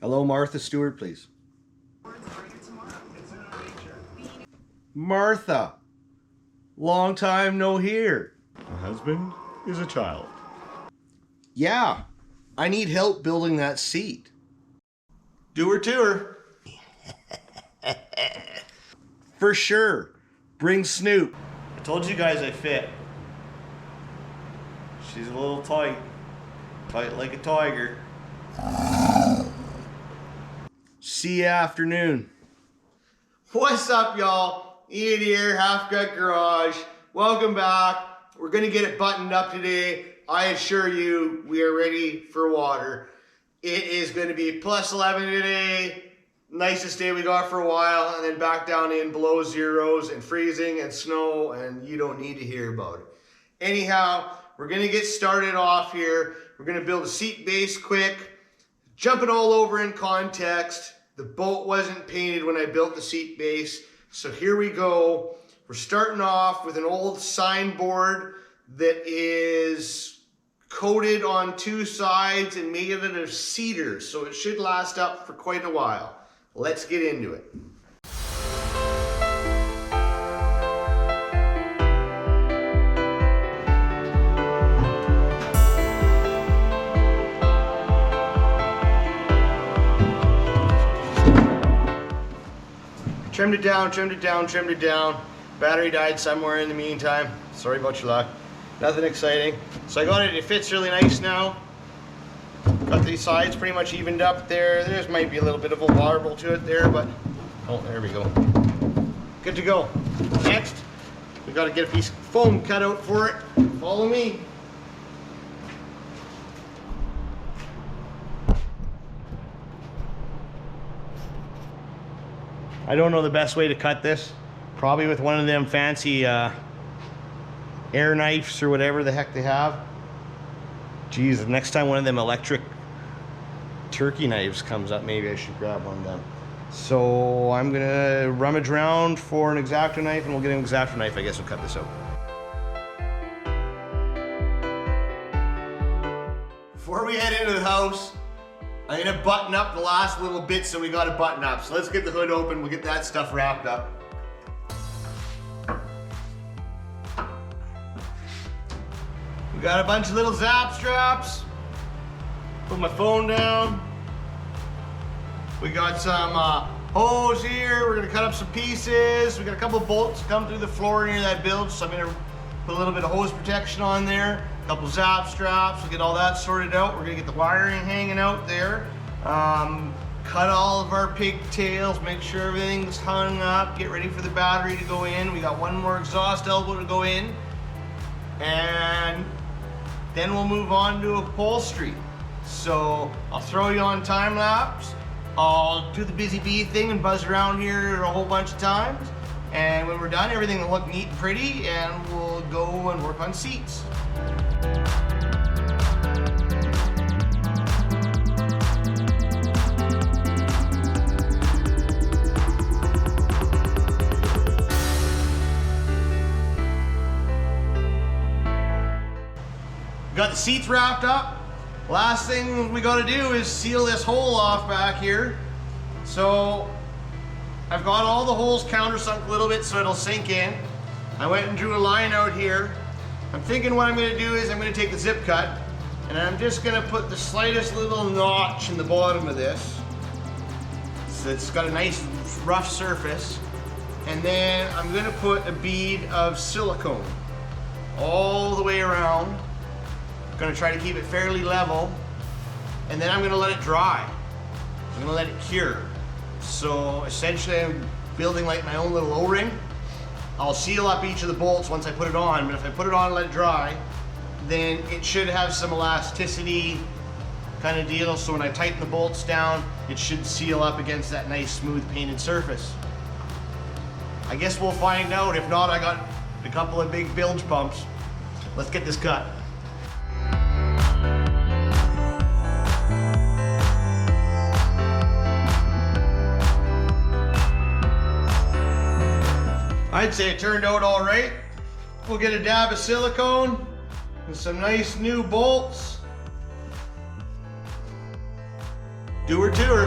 Hello, Martha Stewart, please. Martha, long time no hear. A husband is a child. Yeah, I need help building that seat. Do her to her. For sure. Bring Snoop. I told you guys I fit. She's a little tight. Tight like a tiger. See ya afternoon. What's up, y'all? Ian here, Half Gut Garage. Welcome back. We're gonna get it buttoned up today. I assure you, we are ready for water. It is gonna be plus 11 today. Nicest day we got for a while, and then back down in below zeros and freezing and snow, and you don't need to hear about it. Anyhow, we're gonna get started off here. We're gonna build a seat base quick. Jumping all over in context. The boat wasn't painted when I built the seat base, so here we go. We're starting off with an old signboard that is coated on two sides and made out of cedar, so it should last up for quite a while. Let's get into it. Trimmed it down, trimmed it down, trimmed it down. Battery died somewhere in the meantime. Sorry about your luck. Nothing exciting. So I got it, it fits really nice now. Got the sides pretty much evened up there. There might be a little bit of a warble to it there, but oh, there we go. Good to go. Next, we got to get a piece of foam cut out for it. Follow me. I don't know the best way to cut this. Probably with one of them fancy air knives or whatever the heck they have. Geez, next time one of them electric turkey knives comes up, maybe I should grab one of them. So I'm gonna rummage around for an X-Acto knife, and we'll get an X-Acto knife. I guess we'll cut this out. Before we head into the house, I'm gonna button up the last little bits that we gotta button up. So let's get the hood open, we'll get that stuff wrapped up. We got a bunch of little zap straps. Put my phone down. We got some hose here. We're gonna cut up some pieces. We got a couple of bolts come through the floor near that bilge, so I'm gonna put a little bit of hose protection on there. A couple zap straps. We'll get all that sorted out. We're gonna get the wiring hanging out there. Cut all of our pigtails. Make sure everything's hung up. Get ready for the battery to go in. We got one more exhaust elbow to go in, and then we'll move on to upholstery. So I'll throw you on time lapse. I'll do the busy bee thing and buzz around here a whole bunch of times. And when we're done, everything will look neat and pretty, and we'll go and work on seats. Got the seats wrapped up. Last thing we gotta do is seal this hole off back here. So I've got all the holes countersunk a little bit so it'll sink in. I went and drew a line out here. I'm thinking what I'm gonna do is I'm gonna take the zip cut and I'm just gonna put the slightest little notch in the bottom of this. So it's got a nice rough surface. And then I'm gonna put a bead of silicone all the way around. Gonna try to keep it fairly level, and then I'm gonna let it dry. I'm gonna let it cure. So essentially I'm building like my own little O-ring. I'll seal up each of the bolts once I put it on, but if I put it on and let it dry, then it should have some elasticity kind of deal, so when I tighten the bolts down, it should seal up against that nice smooth painted surface. I guess we'll find out. If not, I got a couple of big bilge pumps. Let's get this cut. I'd say it turned out all right. We'll get a dab of silicone and some nice new bolts. do her to her.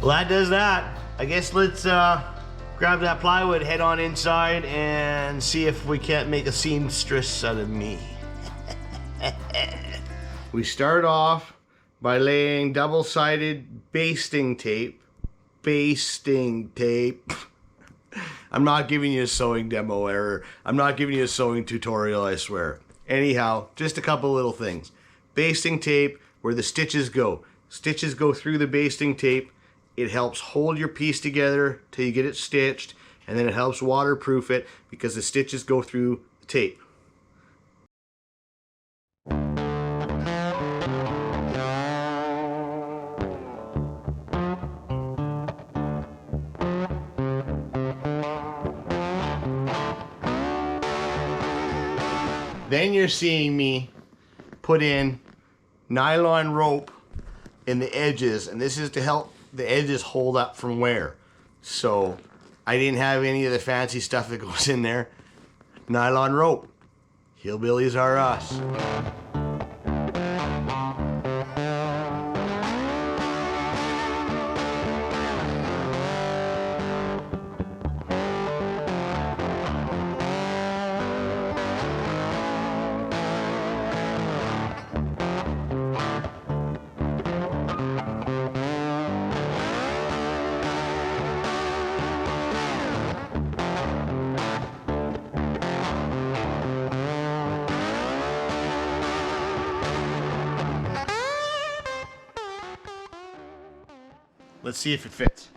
Well, that does that. I guess let's grab that plywood, head on inside, and see if we can't make a seamstress out of me. We start off by laying double-sided basting tape. Basting tape. I'm not giving you a sewing demo error. I'm not giving you a sewing tutorial, I swear. Anyhow, just a couple little things. Basting tape where the stitches go. Stitches go through the basting tape. It helps hold your piece together till you get it stitched, and then it helps waterproof it because the stitches go through the tape. Then you're seeing me put in nylon rope in the edges, and this is to help the edges hold up from wear. So I didn't have any of the fancy stuff that goes in there. Nylon rope. Hillbillies are us. Let's see if it fits.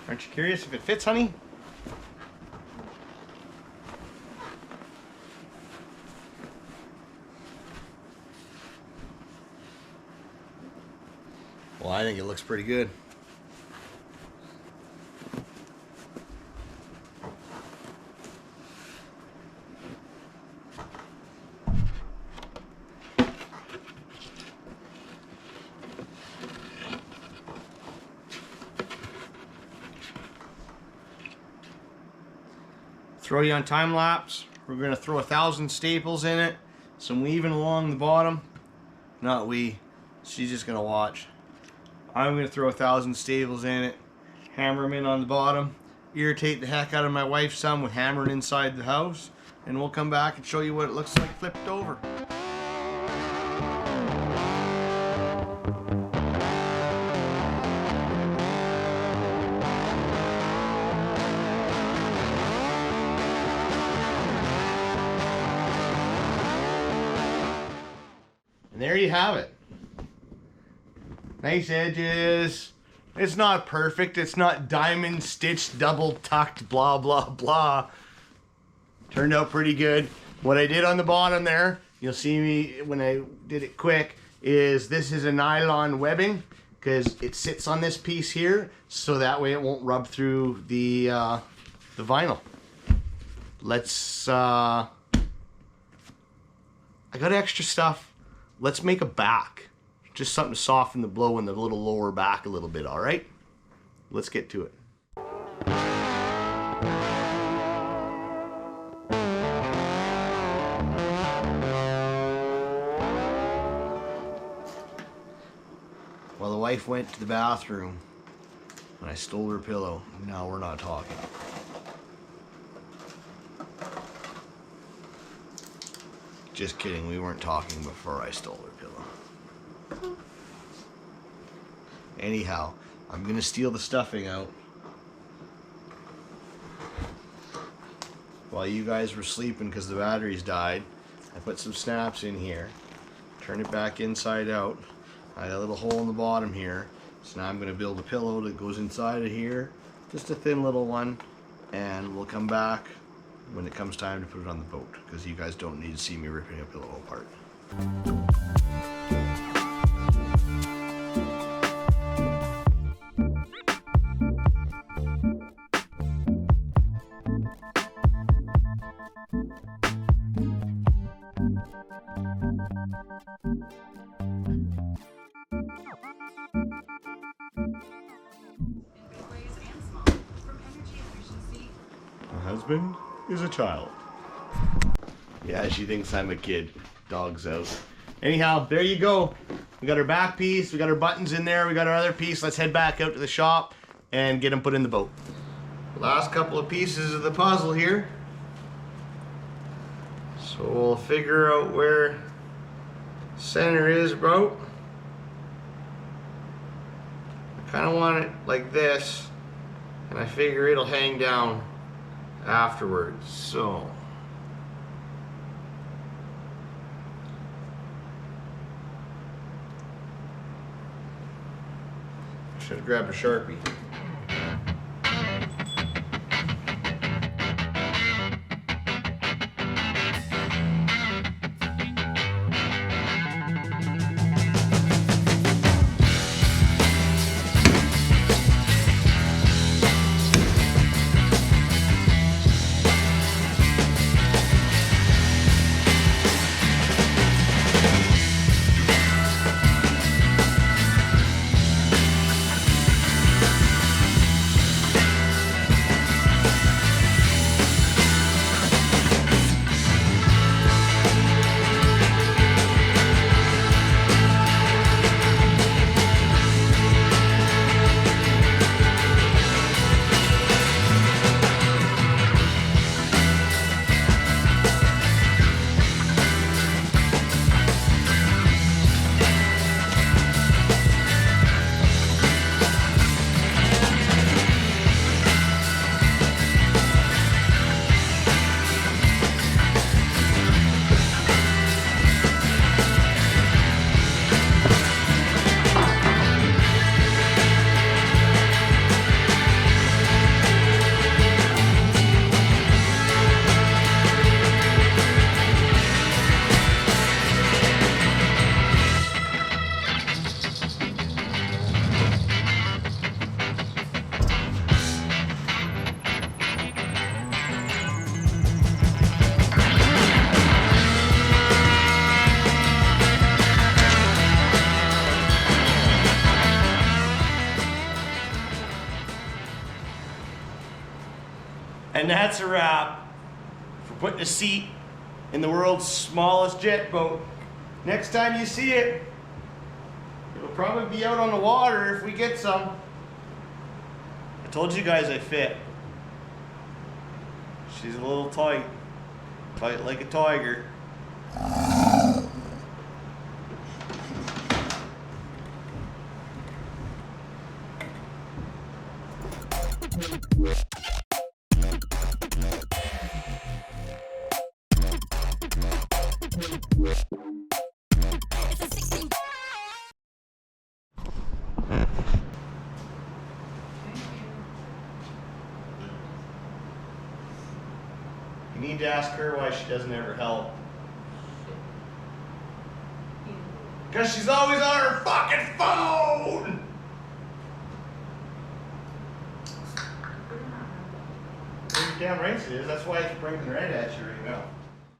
Aren't you curious if it fits, honey? Well, I think it looks pretty good. Throw you on time lapse. We're gonna throw 1,000 staples in it, some weaving along the bottom. Not we, she's just gonna watch. I'm gonna throw 1,000 staples in it, hammer them in on the bottom, irritate the heck out of my wife some with hammering inside the house, and we'll come back and show you what it looks like flipped over. And there you have it. Nice edges. It's not perfect. It's not diamond stitched, double tucked, blah, blah, blah. Turned out pretty good. What I did on the bottom there, you'll see me when I did it quick, is this is a nylon webbing because it sits on this piece here, so that way it won't rub through the vinyl. Let's, I got extra stuff. Let's make a back. Just something to soften the blow in the little lower back a little bit, all right? Let's get to it. Well, the wife went to the bathroom and I stole her pillow. Now we're not talking. Just kidding, we weren't talking before I stole her pillow. Anyhow, I'm gonna steal the stuffing out while you guys were sleeping because the batteries died. I put some snaps in here, turn it back inside out. I got a little hole in the bottom here, so now I'm gonna build a pillow that goes inside of here, just a thin little one, and we'll come back when it comes time to put it on the boat, because you guys don't need to see me ripping a pillow apart. A husband is a child. Yeah, she thinks I'm a kid. Dog's out. Anyhow, there you go. We got our back piece, we got our buttons in there, we got our other piece. Let's head back out to the shop and get them put in the boat. Last couple of pieces of the puzzle here. So we'll figure out where center is about. I kind of want it like this, and I figure it'll hang down afterwards. So should have grabbed a Sharpie. And that's a wrap for putting a seat in the world's smallest jet boat. Next time you see it, it'll probably be out on the water if we get some. I told you guys I fit. She's a little tight. Tight like a tiger. You need to ask her why she doesn't ever help. Because she's always on her fucking phone! Damn right it is. That's why it's blinking right at you right now.